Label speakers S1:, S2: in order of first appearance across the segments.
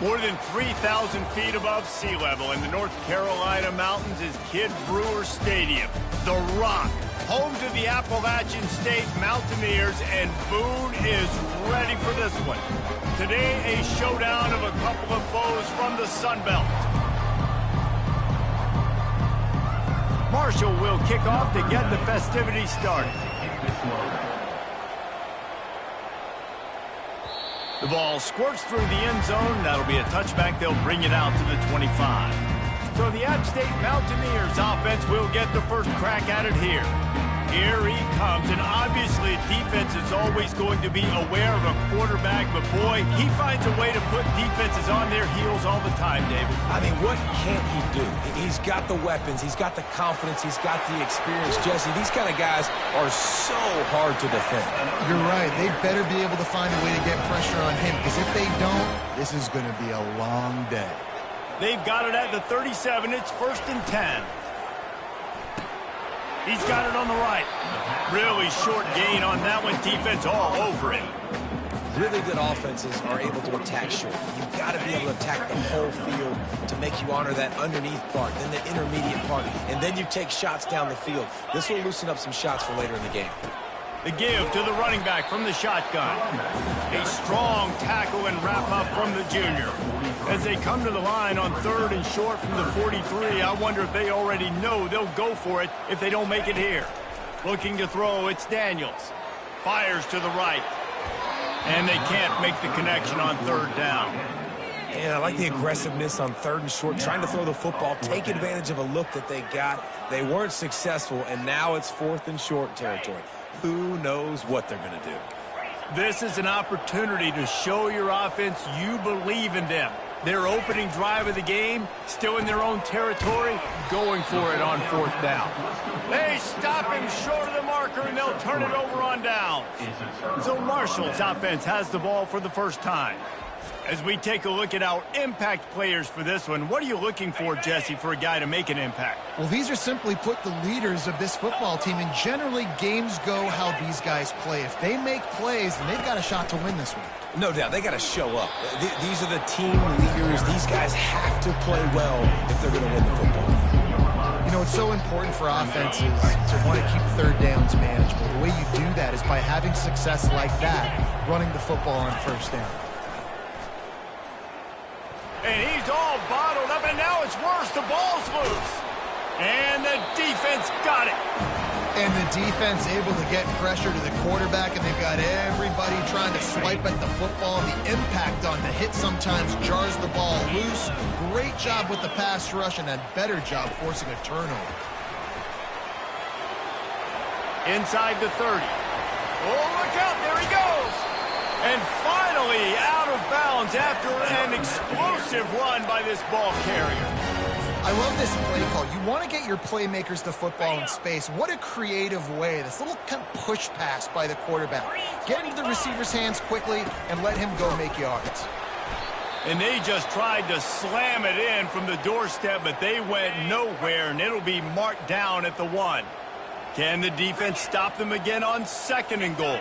S1: More than 3,000 feet above sea level in the North Carolina mountains is Kidd Brewer Stadium, The Rock, home to the Appalachian State Mountaineers, and Boone is ready for this one. Today, a showdown of a couple of foes from the Sun Belt. Marshall will kick off to get the festivities started. The ball squirts through the end zone. That'll be a touchback. They'll bring it out to the 25. So the App State Mountaineers offense will get the first crack at it here. Here he comes, and obviously defense is always going to be aware of a quarterback, but boy, he finds a way to put defenses on their heels all the time, David.
S2: I mean, what can't he do? He's got the weapons, he's got the confidence, he's got the experience. Jesse, these kind of guys are so hard to defend.
S3: You're right. They better be able to find a way to get pressure on him, because if they don't, this is going to be a long day.
S1: They've got it at the 37. It's 1st and 10. He's got it on the right. Really short gain on that one. Defense all over him.
S2: Really good offenses are able to attack short. You've got to be able to attack the whole field to make you honor that underneath part, then the intermediate part, and then you take shots down the field. This will loosen up some shots for later in the game.
S1: The give to the running back from the shotgun. A strong tackle and wrap up from the junior. As they come to the line on 3rd and short from the 43, I wonder if they already know they'll go for it if they don't make it here. Looking to throw, it's Daniels. Fires to the right. And they can't make the connection on 3rd down.
S2: And I like the aggressiveness on 3rd and short, trying to throw the football, take advantage of a look that they got. They weren't successful, and now it's 4th and short territory. Who knows what they're going to do?
S1: This is an opportunity to show your offense you believe in them. Their opening drive of the game, still in their own territory, going for it on 4th down. They stop him short of the marker, and they'll turn it over on downs. So Marshall's offense has the ball for the first time. As we take a look at our impact players for this one, what are you looking for, Jesse, for a guy to make an impact?
S3: Well, these are simply put the leaders of this football team, and generally games go how these guys play. If they make plays, then they've got a shot to win this one.
S2: No doubt, they got to show up. These are the team leaders. These guys have to play well if they're going to win the football.
S3: You know, it's so important for offenses to want to keep 3rd downs manageable. The way you do that is by having success like that, running the football on 1st down.
S1: And he's all bottled up, and now it's worse. The ball's loose. And the defense got it.
S3: And the defense able to get pressure to the quarterback, and they've got everybody trying to swipe at the football. The impact on the hit sometimes jars the ball loose. Great job with the pass rush, and a better job forcing a turnover.
S1: Inside the 30. Oh, look out. There he goes. And finally out of bounds after an explosive run by this ball carrier.
S3: I love this play call. You want to get your playmakers the football in space. What a creative way. This little kind of push pass by the quarterback. Get into the receiver's hands quickly and let him go make yards.
S1: And they just tried to slam it in from the doorstep, but they went nowhere, and it'll be marked down at the 1. Can the defense stop them again on 2nd and goal?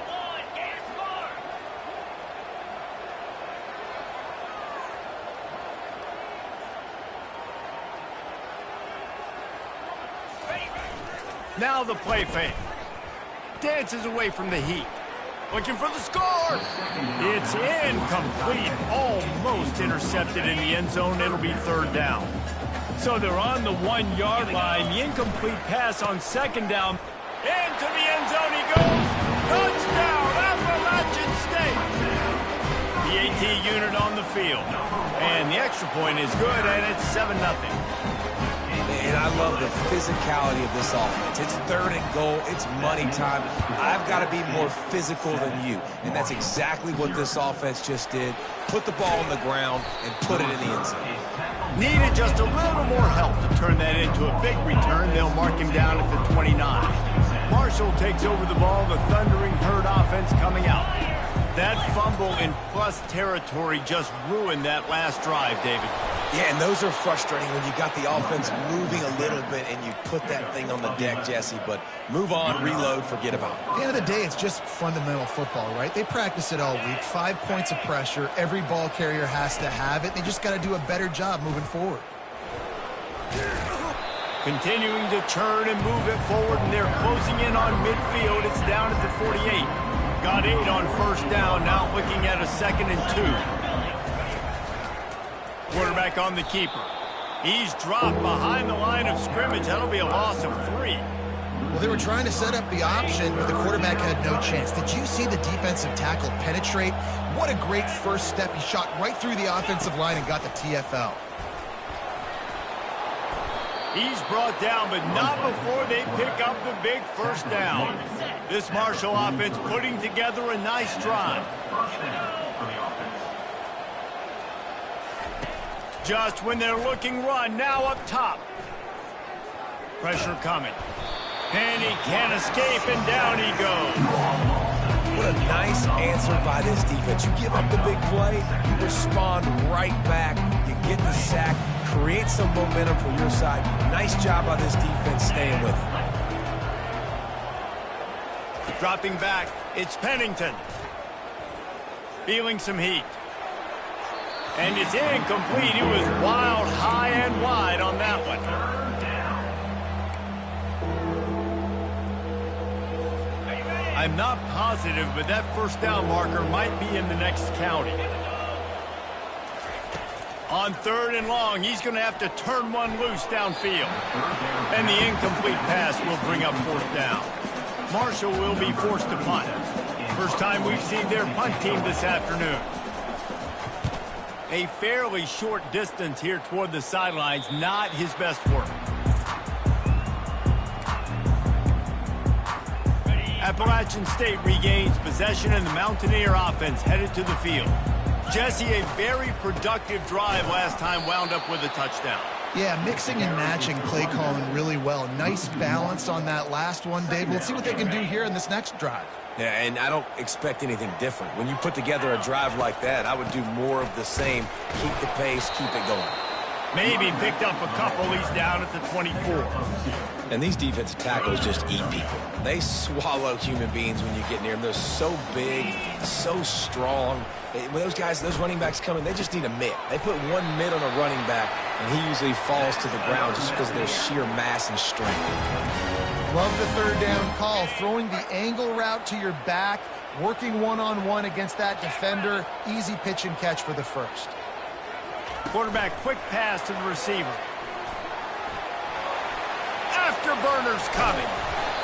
S1: Now the play fake. Dances away from the heat. Looking for the score. It's incomplete. Almost intercepted in the end zone. It'll be 3rd down. So they're on the 1-yard line. The incomplete pass on 2nd down. Into the end zone he goes. Touchdown, Appalachian State. The AT unit on the field. And the extra point is good, and it's 7-0.
S2: And I love the physicality of this offense. It's 3rd and goal. It's money time. I've got to be more physical than you. And that's exactly what this offense just did. Put the ball on the ground and put it in the end zone.
S1: Needed just a little more help to turn that into a big return. They'll mark him down at the 29. Marshall takes over the ball. The Thundering Herd offense coming out. That fumble in plus territory just ruined that last drive, David.
S2: Yeah, and those are frustrating when you got the offense moving a little bit and you put that thing on the deck, Jesse. But move on, reload, forget about it.
S3: At the end of the day, it's just fundamental football, right? They practice it all week. 5 points of pressure. Every ball carrier has to have it. They just got to do a better job moving forward.
S1: Continuing to turn and move it forward, and they're closing in on midfield. It's down at the 48. Got 8 on first down, now looking at a 2nd and 2. Quarterback on the keeper. He's dropped behind the line of scrimmage. That'll be a loss of 3.
S3: Well, they were trying to set up the option, but the quarterback had no chance. Did you see the defensive tackle penetrate? What a great first step. He shot right through the offensive line and got the TFL.
S1: He's brought down, but not before they pick up the big first down. This Marshall offense putting together a nice drive. Just when they're looking run, now up top. Pressure coming. And he can't escape, and down he goes.
S2: What a nice answer by this defense. You give up the big play, you respond right back, you get the sack, create some momentum for your side. Nice job by this defense staying with it.
S1: Dropping back, it's Pennington. Feeling some heat. And it's incomplete. He was wild, high, and wide on that one. I'm not positive, but that first down marker might be in the next county. On 3rd and long, he's going to have to turn one loose downfield. And the incomplete pass will bring up 4th down. Marshall will be forced to punt. First time we've seen their punt team this afternoon. A fairly short distance here toward the sidelines, not his best work. Appalachian State regains possession, and the Mountaineer offense headed to the field. Jesse, a very productive drive last time, wound up with a touchdown.
S3: Yeah, mixing and matching play calling really well. Nice balance on that last one, Dave. Let's see what they can do here in this next drive.
S2: Yeah, and I don't expect anything different. When you put together a drive like that, I would do more of the same. Keep the pace, keep it going.
S1: Maybe picked up a couple. He's down at the 24.
S2: And these defensive tackles just eat people. They swallow human beings when you get near them. They're so big, so strong. When those guys, those running backs come in, they just need a mitt. They put one mitt on a running back, and he usually falls to the ground just because of their sheer mass and strength.
S3: Love the 3rd down call. Throwing the angle route to your back, working one-on-one against that defender. Easy pitch and catch for the first.
S1: Quarterback, quick pass to the receiver. Afterburners coming.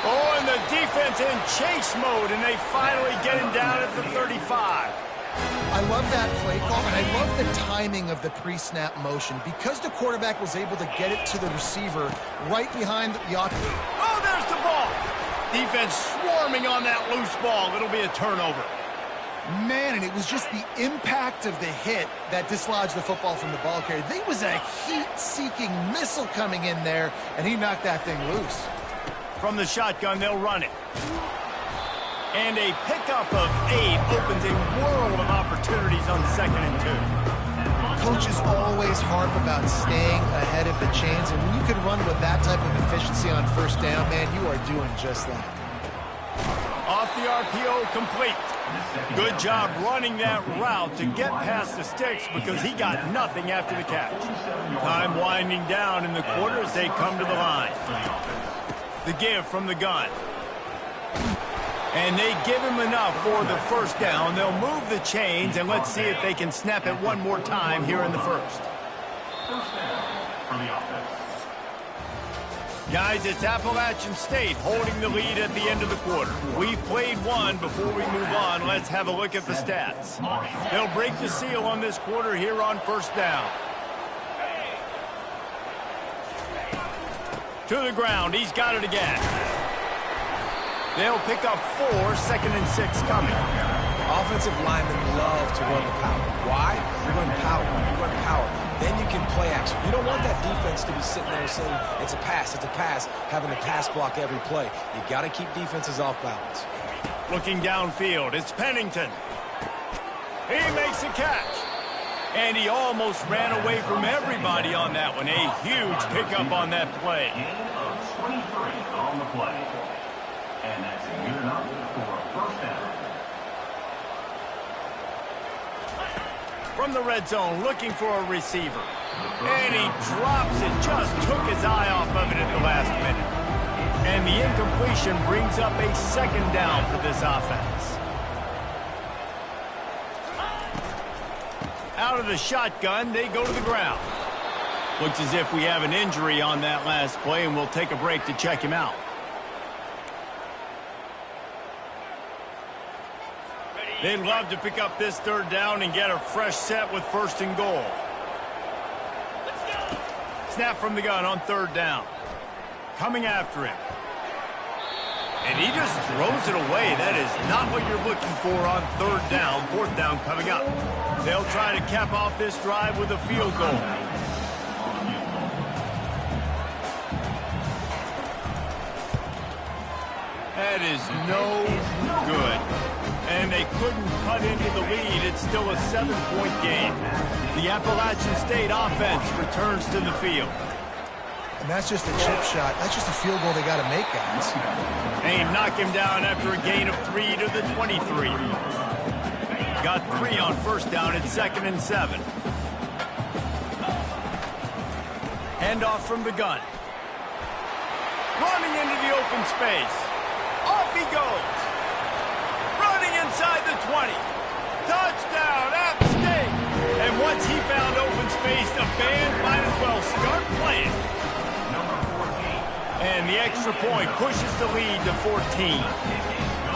S1: Oh, and the defense in chase mode, and they finally get him down at the 35.
S3: I love that play call, and I love the timing of the pre-snap motion because the quarterback was able to get it to the receiver right behind the
S1: Oh, there's the ball. Defense swarming on that loose ball. It'll be a turnover.
S3: Man, and it was just the impact of the hit that dislodged the football from the ball carrier. There was a heat-seeking missile coming in there, and he knocked that thing loose.
S1: From the shotgun, they'll run it. And a pickup of 8 opens a world of opportunities on 2nd and 2.
S3: Coaches always harp about staying ahead of the chains, and when you can run with that type of efficiency on first down, man, you are doing just that.
S1: Off the RPO, complete. Good job running that route to get past the sticks because he got nothing after the catch. Time winding down in the quarter as they come to the line. The give from the gun. And they give him enough for the first down. They'll move the chains, and let's see if they can snap it one more time here in the first.
S4: First down for the offense.
S1: Guys, it's Appalachian State holding the lead at the end of the quarter. We've played one. Before we move on, let's have a look at the stats. They'll break the seal on this quarter here on first down. To the ground. He's got it again. They'll pick up 4, 2nd and 6 coming.
S2: Offensive linemen love to run the power. Why? You run power. You run power. Then you can play action. You don't want that defense to be sitting there saying, it's a pass, having to pass block every play. You got to keep defenses off balance.
S1: Looking downfield, it's Pennington. He makes a catch. And he almost ran away from everybody on that one. A huge pickup on that play.
S4: Gain of 23 on the play. And that's good enough for a first down.
S1: From the red zone, looking for a receiver. And he drops it, just took his eye off of it at the last minute. And the incompletion brings up a second down for this offense. Out of the shotgun, they go to the ground. Looks as if we have an injury on that last play, and we'll take a break to check him out. They'd love to pick up this third down and get a fresh set with first and goal. Snap from the gun on third down. Coming after him. And he just throws it away. That is not what you're looking for on third down. Fourth down coming up. They'll try to cap off this drive with a field goal. That is no good. And they couldn't cut into the lead. It's still a 7-point game. The Appalachian State offense returns to the field.
S3: And that's just a chip shot. That's just a field goal they got to make, guys.
S1: They knock him down after a gain of 3 to the 23. Got 3 on first down at 2nd and 7. Handoff from the gun. Running into the open space. Off he goes. Running inside the 20. Touchdown, App State. And once he found open space, the band might as well start playing. And the extra point pushes the lead to 14.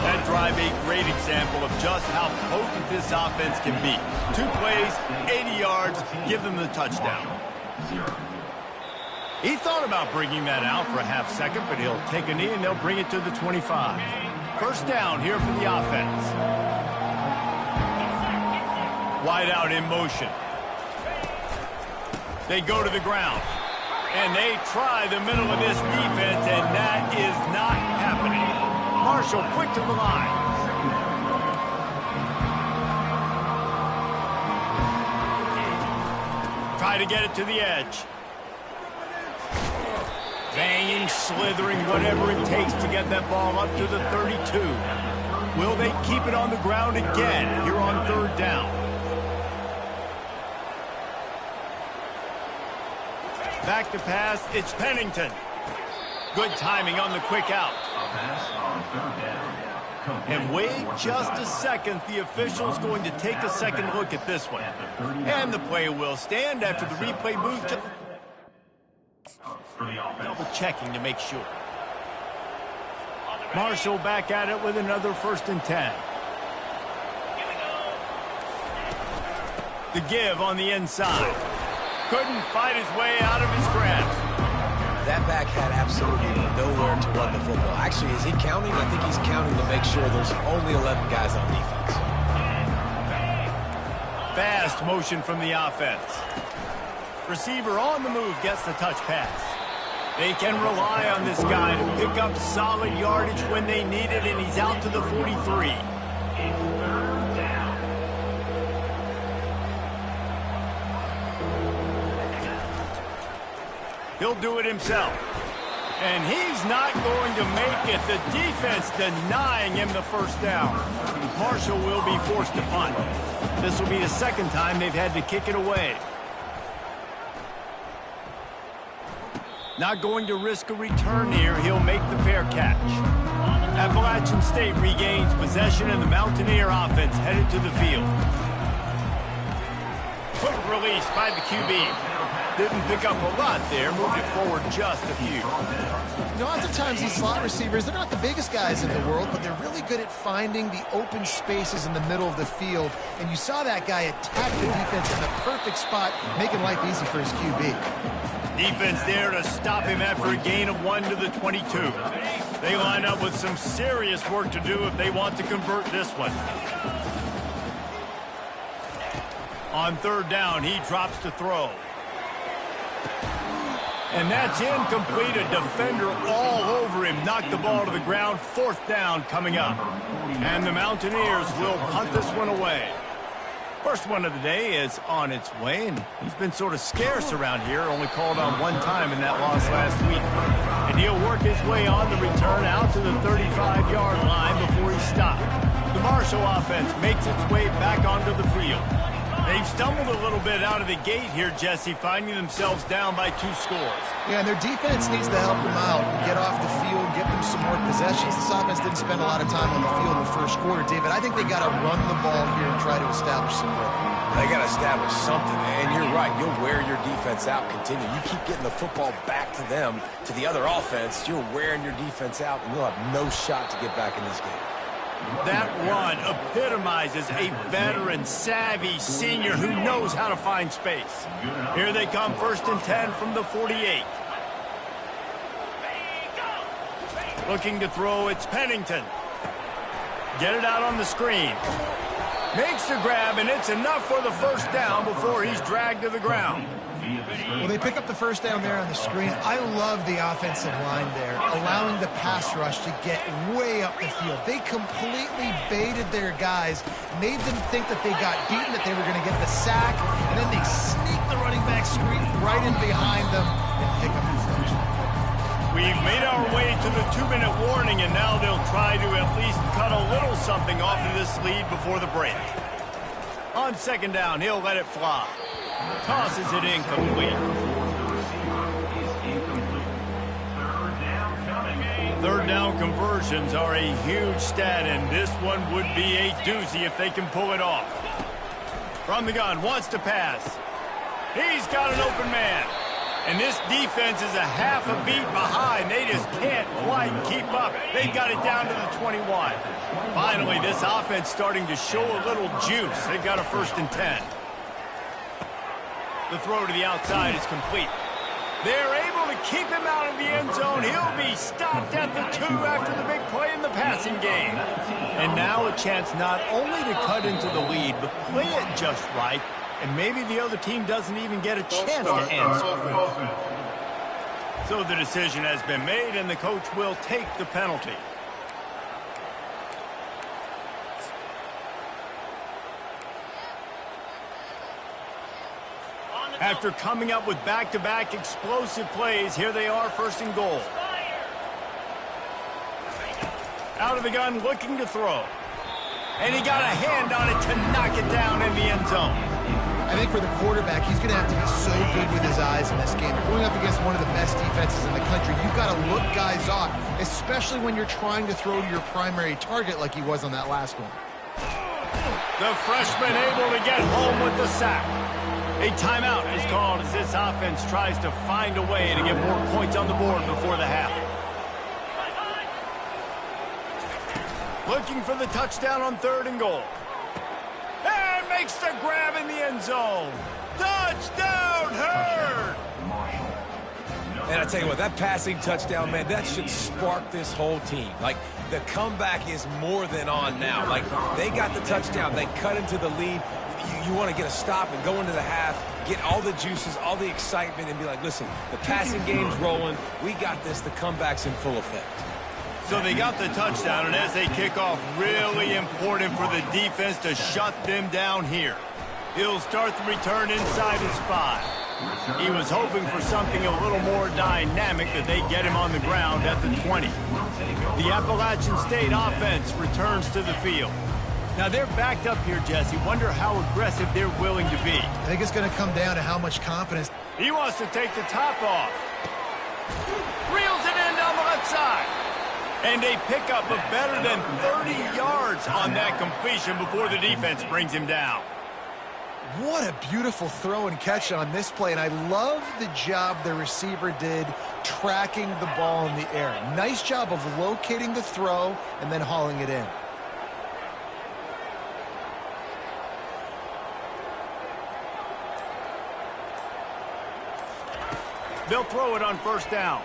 S1: That drive a great example of just how potent this offense can be. 2 plays, 80 yards, give them the touchdown. He thought about bringing that out for a half second, but he'll take a knee and they'll bring it to the 25. First down here for the offense. Wide out in motion. They go to the ground. And they try the middle of this defense, and that is not happening. Marshall quick to the line. Try to get it to the edge. Banging, slithering, whatever it takes to get that ball up to the 32. Will they keep it on the ground again here on third down? Back to pass, it's Pennington. Good timing on the quick out. And wait just a second, the official's going to take a second look at this one. And the play will stand after the replay move to... Double checking to make sure. Marshall back at it with another 1st and 10. The give on the inside. Couldn't fight his way out of his grasp.
S2: That back had absolutely nowhere to run the football. Actually, is he counting? I think he's counting to make sure there's only 11 guys on defense.
S1: Fast motion from the offense. Receiver on the move gets the touch pass. They can rely on this guy to pick up solid yardage when they need it, and he's out to the 43. He'll do it himself. And he's not going to make it. The defense denying him the first down. Marshall will be forced to punt. This will be the second time they've had to kick it away. Not going to risk a return here. He'll make the fair catch. Appalachian State regains possession, and the Mountaineer offense headed to the field. Quick release by the QB. Didn't pick up a lot there, moved it forward just a few.
S3: You know, oftentimes these slot receivers, they're not the biggest guys in the world, but they're really good at finding the open spaces in the middle of the field. And you saw that guy attack the defense in the perfect spot, making life easy for his QB.
S1: Defense there to stop him after a gain of 1 to the 22. They line up with some serious work to do if they want to convert this one. On third down, he drops to throw. And that's incomplete. A defender all over him. Knocked the ball to the ground. Fourth down coming up. And the Mountaineers will punt this one away. First one of the day is on its way, and he's been sort of scarce around here, only called on one time in that loss last week. And he'll work his way on the return out to the 35-yard line before he's stopped. The Marshall offense makes its way back onto the field. They've stumbled a little bit out of the gate here, Jesse, finding themselves down by 2 scores.
S3: Yeah, and their defense needs to help them out and get off the field, get them some more possessions. This offense didn't spend a lot of time on the field in the first quarter, David. I think they got to run the ball here and try to establish some rhythm.
S2: They got to establish something, and you're right. You'll wear your defense out, continue. You keep getting the football back to them, to the other offense, you're wearing your defense out, and you'll have no shot to get back in this game.
S1: That run epitomizes a veteran, savvy senior who knows how to find space. Here they come, 1st and 10 from the 48. Looking to throw, it's Pennington. Get it out on the screen. Makes the grab, and it's enough for the first down before he's dragged to the ground.
S3: Well, they pick up the first down there on the screen. I love the offensive line there, allowing the pass rush to get way up the field. They completely baited their guys, made them think that they got beaten, that they were going to get the sack, and then they sneak the running back screen right in behind them and pick up the first.
S1: We've made our way to the 2-minute warning, and now they'll try to at least cut a little something off of this lead before the break. On 2nd down, he'll let it fly. Tosses it incomplete. 3rd down conversions are a huge stat, and this one would be a doozy if they can pull it off. From the gun, wants to pass. He's got an open man. And this defense is a half a beat behind. They just can't quite keep up. They've got it down to the 21. Finally, this offense starting to show a little juice. They've got a 1st and 10. The throw to the outside is complete. They're able to keep him out of the end zone. He'll be stopped at the 2 after the big play in the passing game. And now a chance not only to cut into the lead, but play it just right. And maybe the other team doesn't even get a chance to answer. So the decision has been made, and the coach will take the penalty. After coming up with back-to-back explosive plays, here they are, 1st and goal. Out of the gun, looking to throw. And he got a hand on it to knock it down in the end zone.
S3: I think for the quarterback, he's going to have to be so good with his eyes in this game. You're going up against one of the best defenses in the country. You've got to look guys off, especially when you're trying to throw to your primary target like he was on that last one.
S1: The freshman able to get home with the sack. A timeout is called as this offense tries to find a way to get more points on the board before the half. Looking for the touchdown on 3rd and goal. And makes the grab in the end zone. Touchdown, Herd!
S2: And I tell you what, that passing touchdown, man, that should spark this whole team. Like, the comeback is more than on now. Like, they got the touchdown. They cut into the lead. You want to get a stop and go into the half, get all the juices, all the excitement, and be like, listen, the passing game's rolling. We got this. The comeback's in full effect.
S1: So they got the touchdown, and as they kick off, really important for the defense to shut them down here. He'll start the return inside his 5. He was hoping for something a little more dynamic, that they get him on the ground at the 20. The Appalachian State offense returns to the field. Now they're backed up here, Jesse. Wonder how aggressive they're willing to be.
S3: I think it's going to come down to how much confidence.
S1: He wants to take the top off. Reels it in down the left side. And a pickup of better than 30 yards on that completion before the defense brings him down.
S3: What a beautiful throw and catch on this play, and I love the job the receiver did tracking the ball in the air. Nice job of locating the throw and then hauling it in.
S1: They'll throw it on 1st down.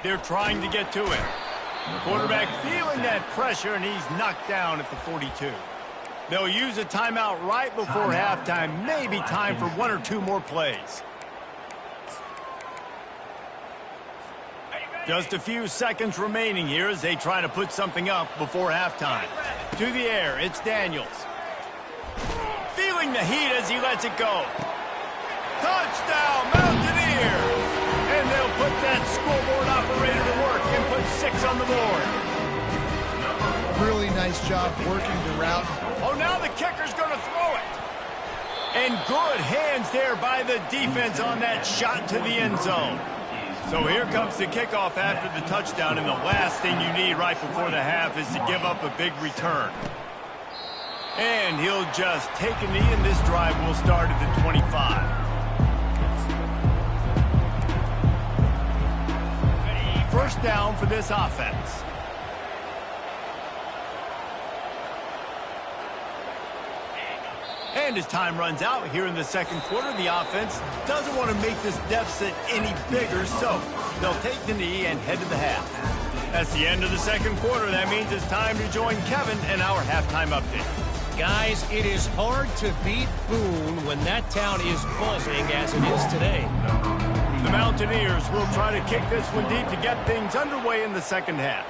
S1: They're trying to get to it. Quarterback feeling that pressure, and he's knocked down at the 42. They'll use a timeout right before halftime. Maybe time for 1 or 2 more plays. Just a few seconds remaining here as they try to put something up before halftime. To the air, it's Daniels. feeling the heat as he lets it go. Touchdown, Mountaineers! And they'll put that scoreboard operator to work and put 6 on the board.
S3: Really nice job working the route.
S1: Oh, now the kicker's going to throw it. And good hands there by the defense on that shot to the end zone. So here comes the kickoff after the touchdown, and the last thing you need right before the half is to give up a big return. And he'll just take a knee, and this drive will start at the 25. First down for this offense. And as time runs out here in the second quarter, the offense doesn't want to make this deficit any bigger, so they'll take the knee and head to the half. That's the end of the second quarter. That means it's time to join Kevin in our halftime update.
S5: Guys, it is hard to beat Boone when that town is buzzing as it is today.
S1: The Mountaineers will try to kick this one deep to get things underway in the second half.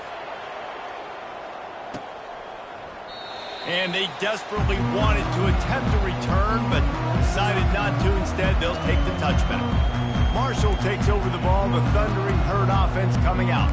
S1: And they desperately wanted to attempt a return, but decided not to. Instead, they'll take the touchback. Marshall takes over the ball, the Thundering Herd offense coming out.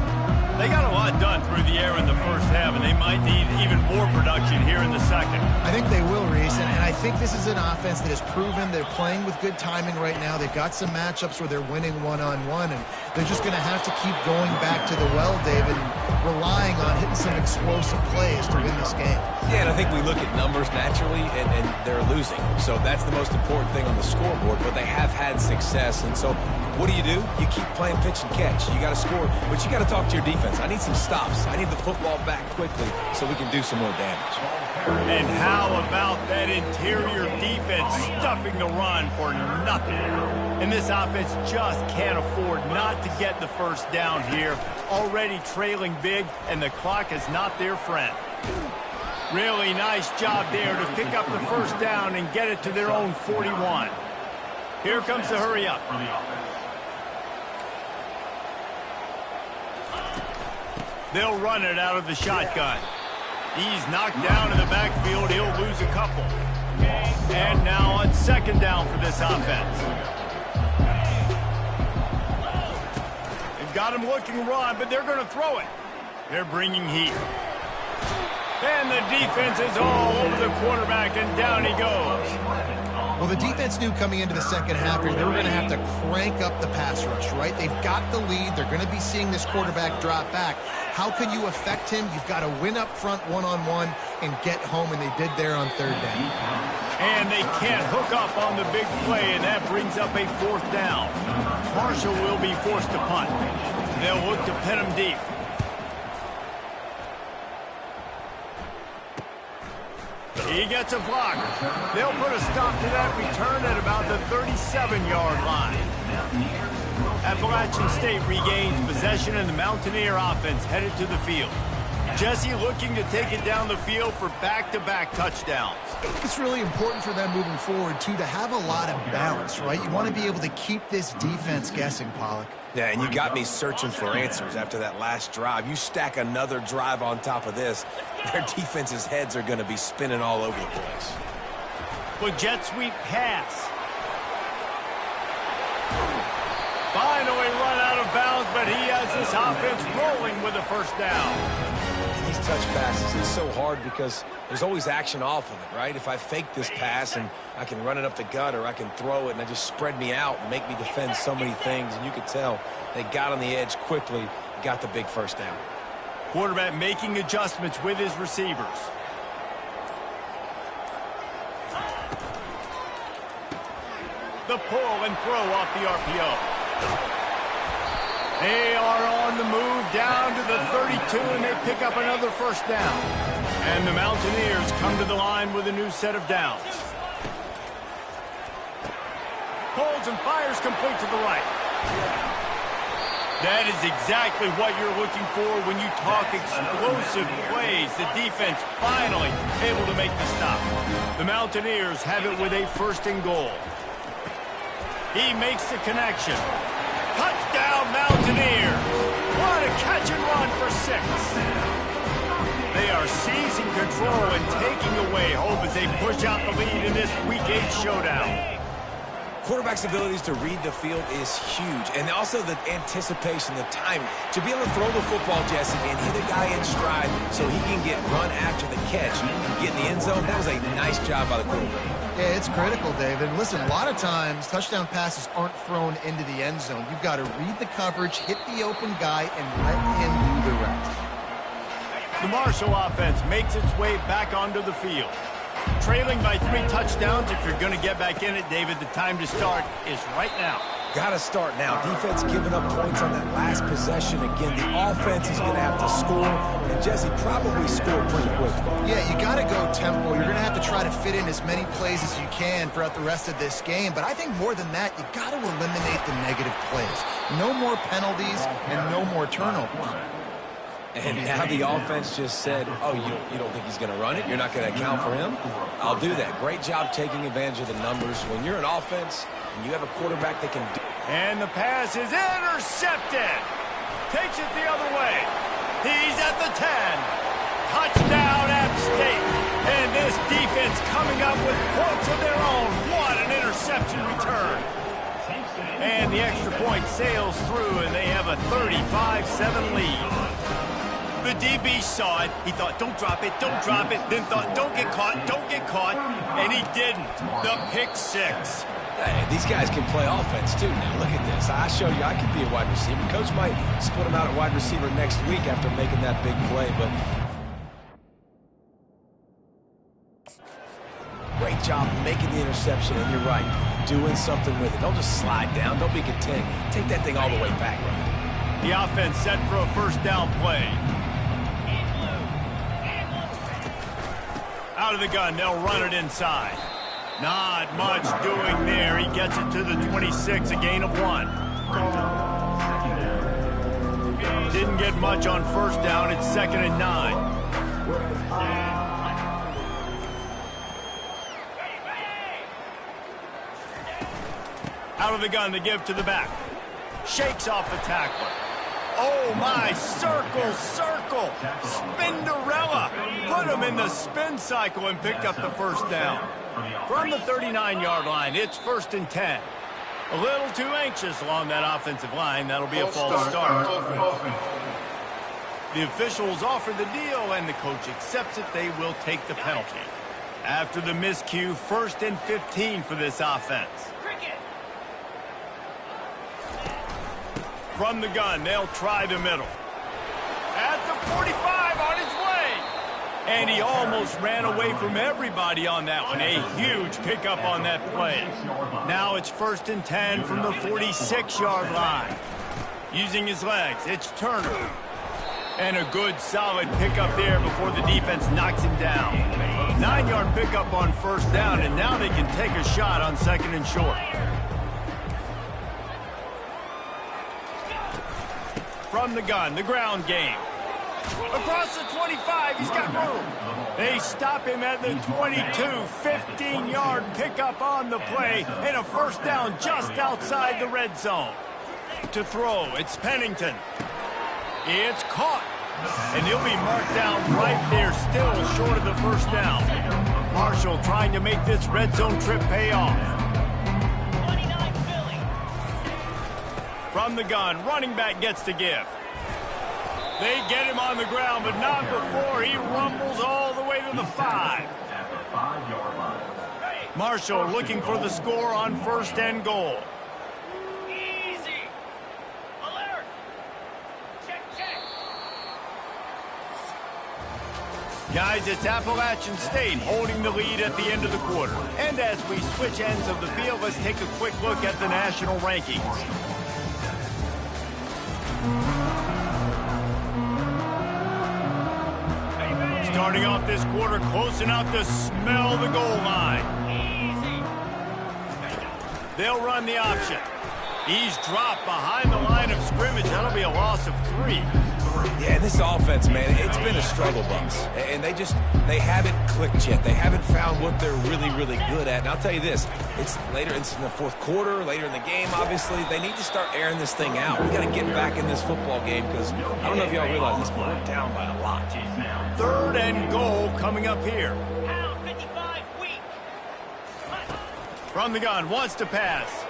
S1: They got a lot done through the air in the first half, and they might need even more production here in the second.
S3: I think they will, Reese, and I think this is an offense that has proven they're playing with good timing right now. They've got some matchups where they're winning one-on-one, and they're just going to have to keep going back to the well, David, and relying on hitting some explosive plays to win this game.
S2: Yeah, and I think we look at numbers naturally, and they're losing. So that's the most important thing on the scoreboard, but they have had success. And so what do? You keep playing pitch and catch. You got to score, but you got to talk to your defense. I need some stops. I need the football back quickly so we can do some more damage.
S1: And how about that interior defense stuffing the run for nothing? And this offense just can't afford not to get the first down here. Already trailing big, and the clock is not their friend. Really nice job there to pick up the first down and get it to their own 41. Here comes the hurry up. They'll run it out of the shotgun. He's knocked down in the backfield. He'll lose a couple. And now on second down for this offense. They've got him looking run, but they're going to throw it. They're bringing heat. And the defense is all over the quarterback, and down he goes.
S3: Well, the defense knew coming into the second half here they were going to have to crank up the pass rush, right? They've got the lead. They're going to be seeing this quarterback drop back. How can you affect him? You've got to win up front one-on-one and get home, and they did there on third down.
S1: And they can't hook up on the big play, and that brings up a fourth down. Marshall will be forced to punt. They'll look to pin him deep. He gets a block. They'll put a stop to that return at about the 37-yard line. Appalachian State regains possession, and the Mountaineer offense headed to the field. Jesse looking to take it down the field for back-to-back touchdowns.
S3: I think it's really important for them moving forward, too, to have a lot of balance, right? You want to be able to keep this defense guessing, Pollock.
S2: Yeah, and you got me searching for answers after that last drive. You stack another drive on top of this, their defense's heads are going to be spinning all over the place.
S1: With jet sweep pass. Finally run out of bounds, but he has this offense rolling with a first down.
S2: These touch passes, it's so hard because there's always action off of it, right? If I fake this pass and I can run it up the gut or I can throw it and I just spread me out and make me defend so many things, and you could tell they got on the edge quickly, got the big first down.
S1: Quarterback making adjustments with his receivers. The pull and throw off the RPO. They are on the move down to the 32, and they pick up another first down. And the Mountaineers come to the line with a new set of downs. Pulls and fires complete to the right. That is exactly what you're looking for when you talk explosive plays. The defense finally able to make the stop. The Mountaineers have it with a first and goal. He makes the connection. Touchdown, Mountaineers! What a catch and run for 6. They are seizing control and taking away hope as they push out the lead in this Week 8 showdown.
S2: Quarterback's abilities to read the field is huge, and also the anticipation, the timing. To be able to throw the football, Jesse, and hit a guy in stride so he can get run after the catch and get in the end zone, that was a nice job by the quarterback.
S3: Yeah, it's critical, David. Listen, a lot of times, touchdown passes aren't thrown into the end zone. You've got to read the coverage, hit the open guy, and let him do the rest.
S1: The Marshall offense makes its way back onto the field. Trailing by 3 touchdowns, if you're going to get back in it, David, the time to start is right now.
S2: Got to start now. Defense giving up points on that last possession. Again, the offense is going to have to score, and Jesse probably scored pretty quickly.
S3: Yeah, you got to go tempo. You're going to have to try to fit in as many plays as you can throughout the rest of this game. But I think more than that, you got to eliminate the negative plays. No more penalties and no more turnovers.
S2: And now the offense just said, oh, you don't think he's going to run it? You're not going to account for him? I'll do that. Great job taking advantage of the numbers. When you're an offense and you have a quarterback that can do...
S1: And the pass is intercepted. Takes it the other way. He's at the 10. Touchdown, App State. And this defense coming up with points of their own. What an interception return. And the extra point sails through, and they have a 35-7 lead. The DB saw it. He thought, don't drop it, don't drop it. Then thought, don't get caught, don't get caught. And he didn't. The pick 6.
S2: Hey, these guys can play offense, too, now. Look at this. I show you I could be a wide receiver. Coach might split him out at wide receiver next week after making that big play, but... Great job making the interception, and you're right, doing something with it. Don't just slide down. Don't be content. Take that thing all the way back, right?
S1: The offense set for a first down play. Out of the gun, they'll run it inside. Not much doing there. He gets it to the 26, a gain of 1. Didn't get much on first down. It's 2nd and 9. Out of the gun to give to the back. Shakes off the tackler. Oh, my, circle, circle. Spinderella. Put him in the spin cycle and picked up the first down. From the 39-yard line, it's 1st and 10. A little too anxious along that offensive line. That'll be a false start. The officials offer the deal, and the coach accepts it. They will take the penalty. After the miscue, 1st and 15 for this offense. From the gun, they'll try the middle. At the 45, on his way. And he almost ran away from everybody on that one. A huge pickup on that play. Now it's 1st and 10 from the 46-yard line. Using his legs, it's Turner. And a good, solid pickup there before the defense knocks him down. 9-yard pickup on first down, and now they can take a shot on 2nd and short. From the gun, the ground game. Across the 25, he's got room. They stop him at the 22, 15-yard pickup on the play, and a first down just outside the red zone. To throw, it's Pennington. It's caught, and he'll be marked down right there, still short of the first down. Marshall trying to make this red zone trip pay off. From the gun, running back gets to give. They get him on the ground, but not before he rumbles all the way to the 5. Marshall looking for the score on 1st and goal.
S6: Easy. Alert. Check, check.
S1: Guys, it's Appalachian State holding the lead at the end of the quarter. And as we switch ends of the field, let's take a quick look at the national rankings. Starting off this quarter, close enough to smell the goal line. They'll run the option. He's dropped behind the line of scrimmage. That'll be a loss of 3.
S2: Yeah, this offense, man, it's been a struggle bus. And they haven't clicked yet. They haven't found what they're really, really good at. And I'll tell you this, it's in the fourth quarter, later in the game, obviously. They need to start airing this thing out. We got to get back in this football game because I don't know if y'all realize this, but we're down by a lot.
S1: 3rd and goal coming up here.
S6: Pound 55 weak.
S1: From the gun, wants to pass.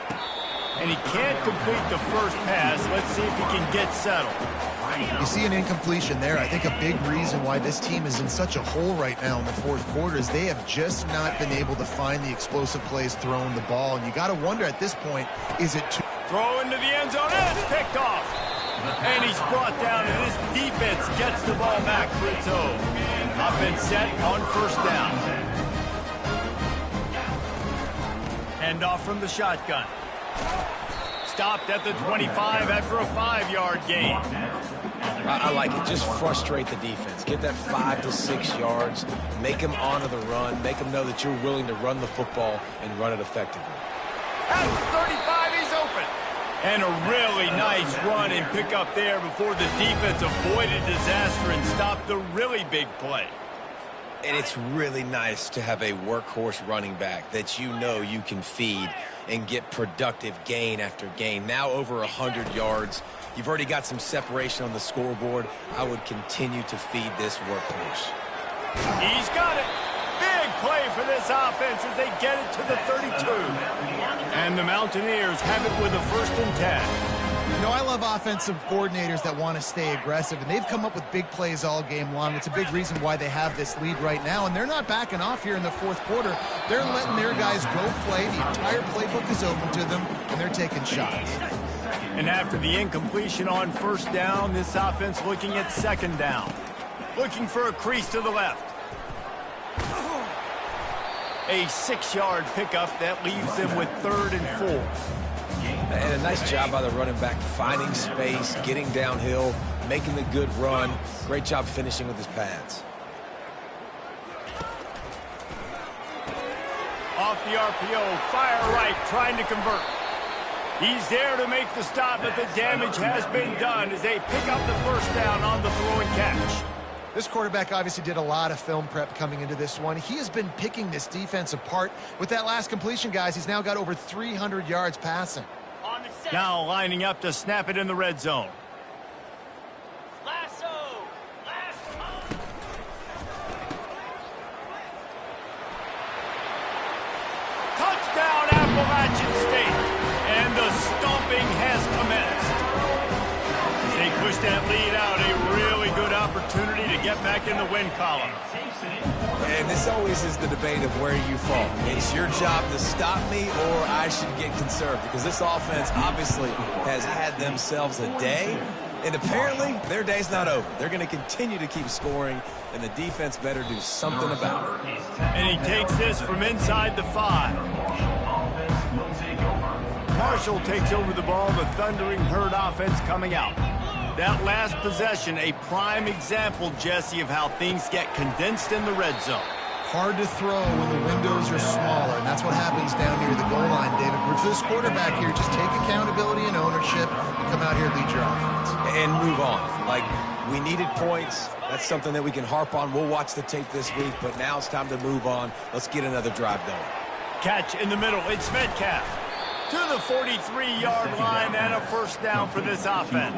S1: And he can't complete the first pass. Let's see if he can get settled.
S3: You see an incompletion there. I think a big reason why this team is in such a hole right now in the fourth quarter is they have just not been able to find the explosive plays throwing the ball. And you got to wonder at this point, is it too...
S1: Throw into the end zone, and it's picked off. And he's brought down, and this defense gets the ball back for its own. Offense set on 1st down. Hand off from the shotgun. Stopped at the 25 after a 5-yard gain.
S2: I like it. Just frustrate the defense. Get that 5 to 6 yards. Make them honor the run. Make them know that you're willing to run the football and run it effectively.
S1: At the 35, he's open. And a really nice run and pick up there before the defense avoided disaster and stopped the really big play.
S2: And it's really nice to have a workhorse running back that you know you can feed and get productive gain after gain. Now over 100 yards. You've already got some separation on the scoreboard. I would continue to feed this workhorse.
S1: He's got it. Big play for this offense as they get it to the 32. And the Mountaineers have it with a 1st and 10.
S3: You know, I love offensive coordinators that want to stay aggressive, and they've come up with big plays all game long. It's a big reason why they have this lead right now, and they're not backing off here in the fourth quarter. They're letting their guys go play. The entire playbook is open to them, and they're taking shots.
S1: And after the incompletion on 1st down, this offense looking at 2nd down. Looking for a crease to the left. A 6-yard pickup that leaves them with 3rd and 4.
S2: And a nice job by the running back, finding space, getting downhill, making the good run. Great job finishing with his pads.
S1: Off the RPO, fire right, trying to convert. He's there to make the stop, but the damage has been done as they pick up the 1st down on the throw and catch.
S3: This quarterback obviously did a lot of film prep coming into this one. He has been picking this defense apart. With that last completion, guys, he's now got over 300 yards passing.
S6: On the set.
S1: Now lining up to snap it in the red zone.
S6: Lasso.
S1: Touchdown, Appalachian State. And the stomping has commenced. As they push that lead out, a really good opportunity to get back in the win column.
S2: And this always is the debate of where you fall. It's your job to stop me, or I should get conserved, because this offense obviously has had themselves a day, and apparently their day's not over. They're going to continue to keep scoring, and the defense better do something about it.
S1: And he takes this from inside the 5. Marshall takes over the ball, the Thundering Herd offense coming out. That last possession, a prime example, Jesse, of how things get condensed in the red zone.
S3: Hard to throw when the windows are smaller, and that's what happens down near the goal line, David. But for this quarterback here, just take accountability and ownership and come out here and lead your offense.
S2: And move on. Like, we needed points. That's something that we can harp on. We'll watch the tape this week, but now it's time to move on. Let's get another drive going.
S1: Catch in the middle. It's Metcalf to the 43-yard line and a 1st down for this offense.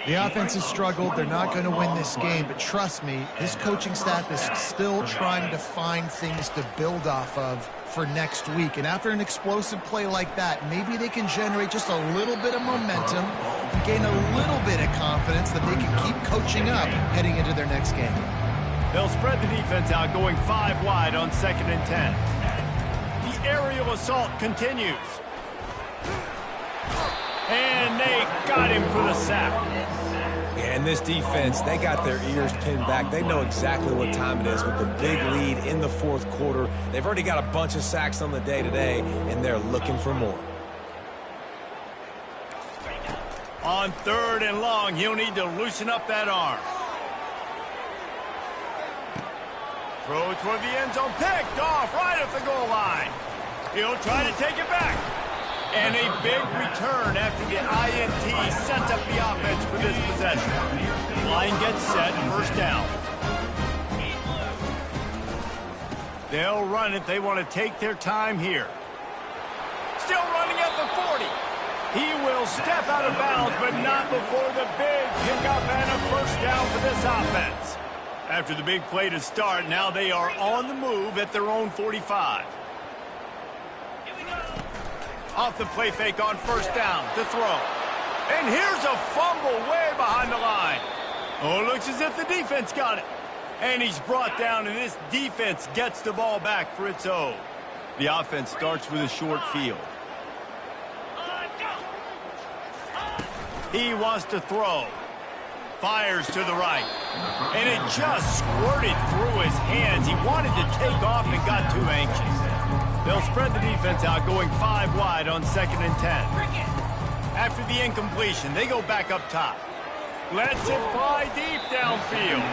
S3: The offense has struggled. They're not going to win this game, but trust me, this coaching staff is still trying to find things to build off of for next week. And after an explosive play like that, maybe they can generate just a little bit of momentum and gain a little bit of confidence that they can keep coaching up heading into their next game.
S1: They'll spread the defense out, going 5 wide on 2nd and 10. The aerial assault continues. And they got him for the sack.
S2: And this defense, they got their ears pinned back. They know exactly what time it is with the big lead in the fourth quarter. They've already got a bunch of sacks on the day today, and they're looking for more.
S1: On 3rd and long, he'll need to loosen up that arm. Throw toward the end zone, picked off right at the goal line. He'll try to take it back. And a big return after the INT sets up the offense for this possession. Line gets set, first down. They'll run it. They want to take their time here. Still running at the 40. He will step out of bounds, but not before the big pickup and a first down for this offense. After the big play to start, now they are on the move at their own 45. Off the play fake on first down to throw. And here's a fumble way behind the line. Oh, it looks as if the defense got it. And he's brought down, and this defense gets the ball back for its own. The offense starts with a short field. He wants to throw. Fires to the right. And it just squirted through his hands. He wanted to take off and got too anxious. They'll spread the defense out, going 5 wide on 2nd and 10. After the incompletion, they go back up top. Lets it fly deep downfield.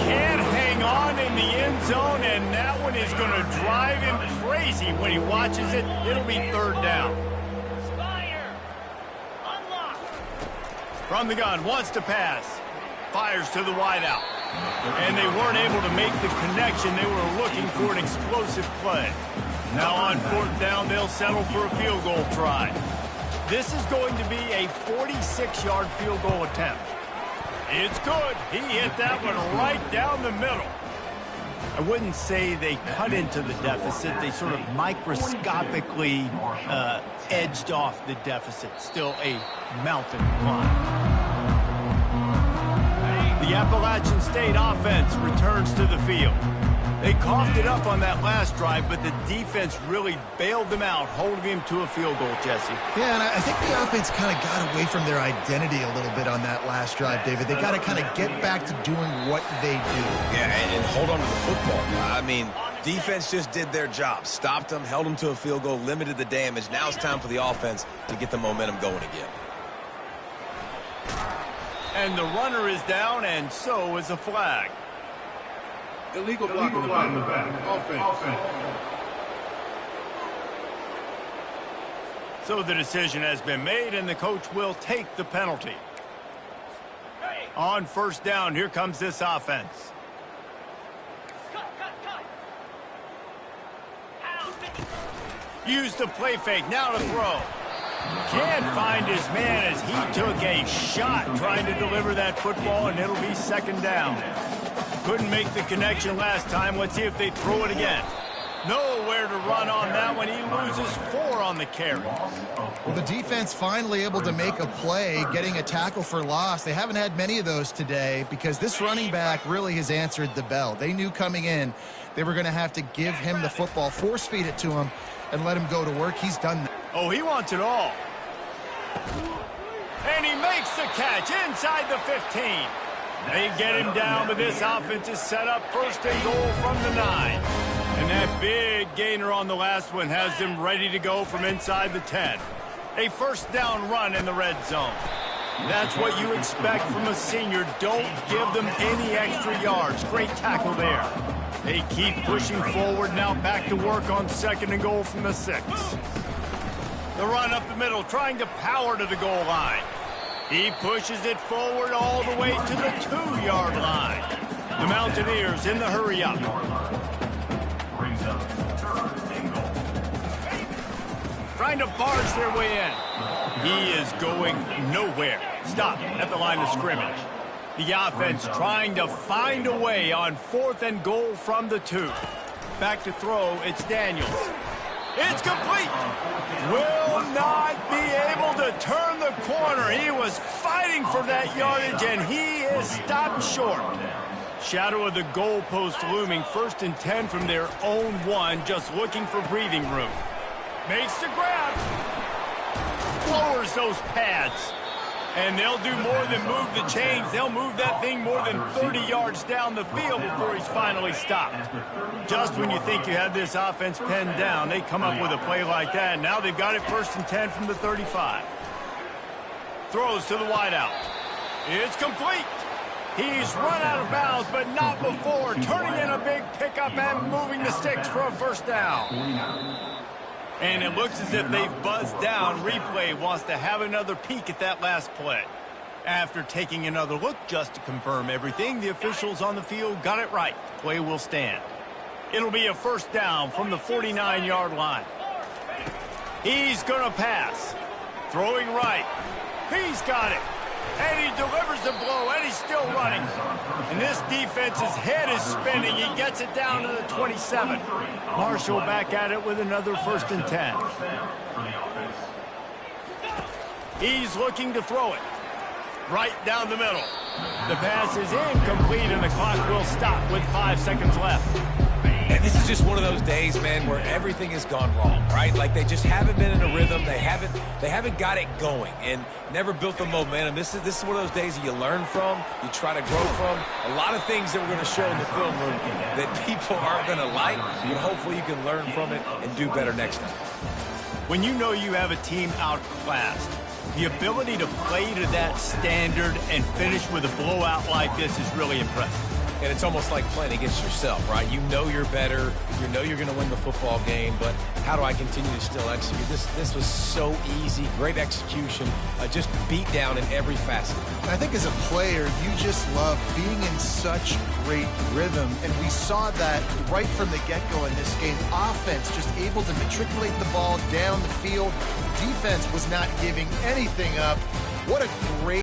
S1: Can't hang on in the end zone, and that one is going to drive him crazy when he watches it. It'll be 3rd down. From the gun, wants to pass. Fires to the wideout. And they weren't able to make the connection. They were looking for an explosive play. Now on 4th down, they'll settle for a field goal try. This is going to be a 46-yard field goal attempt. It's good. He hit that one right down the middle. I wouldn't say they cut into the deficit. They sort of microscopically edged off the deficit. Still a mountain to climb. The Appalachian State offense returns to the field. They coughed it up on that last drive, but the defense really bailed them out, holding him to a field goal, Jesse.
S3: Yeah, and I think the offense kind of got away from their identity a little bit on that last drive, David. They got to kind of get back to doing what they do.
S2: Yeah, and hold on to the football. I mean, defense just did their job. Stopped them, held them to a field goal, limited the damage. Now it's time for the offense to get the momentum going again.
S1: And the runner is down, and so is a flag.
S7: Illegal block in the back. Offense.
S1: So the decision has been made, and the coach will take the penalty. On 1st down, here comes this offense. Use the play fake, now to throw. Can't find his man as he took a shot trying to deliver that football, and it'll be 2nd down. Couldn't make the connection last time. Let's see if they throw it again. Nowhere to run on that one. He loses 4 on the carry.
S3: Well, the defense finally able to make a play, getting a tackle for loss. They haven't had many of those today because this running back really has answered the bell. They knew coming in they were going to have to give him the football, force feed it to him, and let him go to work. He's done that.
S1: Oh, he wants it all. And he makes the catch inside the 15. They get him down, but this offense is set up 1st and goal from the 9. And that big gainer on the last one has them ready to go from inside the 10. A 1st down run in the red zone. That's what you expect from a senior. Don't give them any extra yards. Great tackle there. They keep pushing forward, now back to work on 2nd and goal from the 6. The run up the middle, trying to power to the goal line. He pushes it forward all the way to the 2-yard line. The Mountaineers in the hurry-up. Trying to barge their way in. He is going nowhere. Stop at the line of scrimmage. The offense trying to find a way on 4th and goal from the 2. Back to throw, it's Daniels. It's complete. Will not be able to turn the corner. He was fighting for that yardage, and he is stopped short. Shadow of the goalpost looming. 1st and 10 from their own 1, just looking for breathing room. Makes the grab. Lowers those pads. And they'll do more than move the chains. They'll move that thing more than 30 yards down the field before he's finally stopped. Just when you think you have this offense pinned down, they come up with a play like that. Now they've got it 1st and 10 from the 35. Throws to the wideout. It's complete. He's run out of bounds, but not before turning in a big pickup and moving the sticks for a 1st down. And it looks as if they've buzzed down. Replay wants to have another peek at that last play. After taking another look just to confirm everything, the officials on the field got it right. The play will stand. It'll be a first down from the 49-yard line. He's going to pass. Throwing right. He's got it. And he delivers the blow, and he's still running. And this defense's head is spinning. He gets it down to the 27. Marshall back at it with another 1st and 10. He's looking to throw it. Right down the middle. The pass is incomplete, and the clock will stop with 5 seconds left.
S2: And this is just one of those days, man, where everything has gone wrong, right? Like they just haven't been in a rhythm. They haven't got it going and never built the momentum. This is one of those days that you learn from, you try to grow from. A lot of things that we're going to show in the film room that people aren't going to like, but hopefully you can learn from it and do better next time.
S1: When you know you have a team outclassed, the ability to play to that standard and finish with a blowout like this is really impressive.
S2: And it's almost like playing against yourself, right? You know you're better. You know you're going to win the football game, but how do I continue to still execute? This was so easy. Great execution. Just beat down in every facet.
S3: I think as a player, you just love being in such great rhythm, and we saw that right from the get-go in this game. Offense just able to matriculate the ball down the field. Defense was not giving anything up. What a great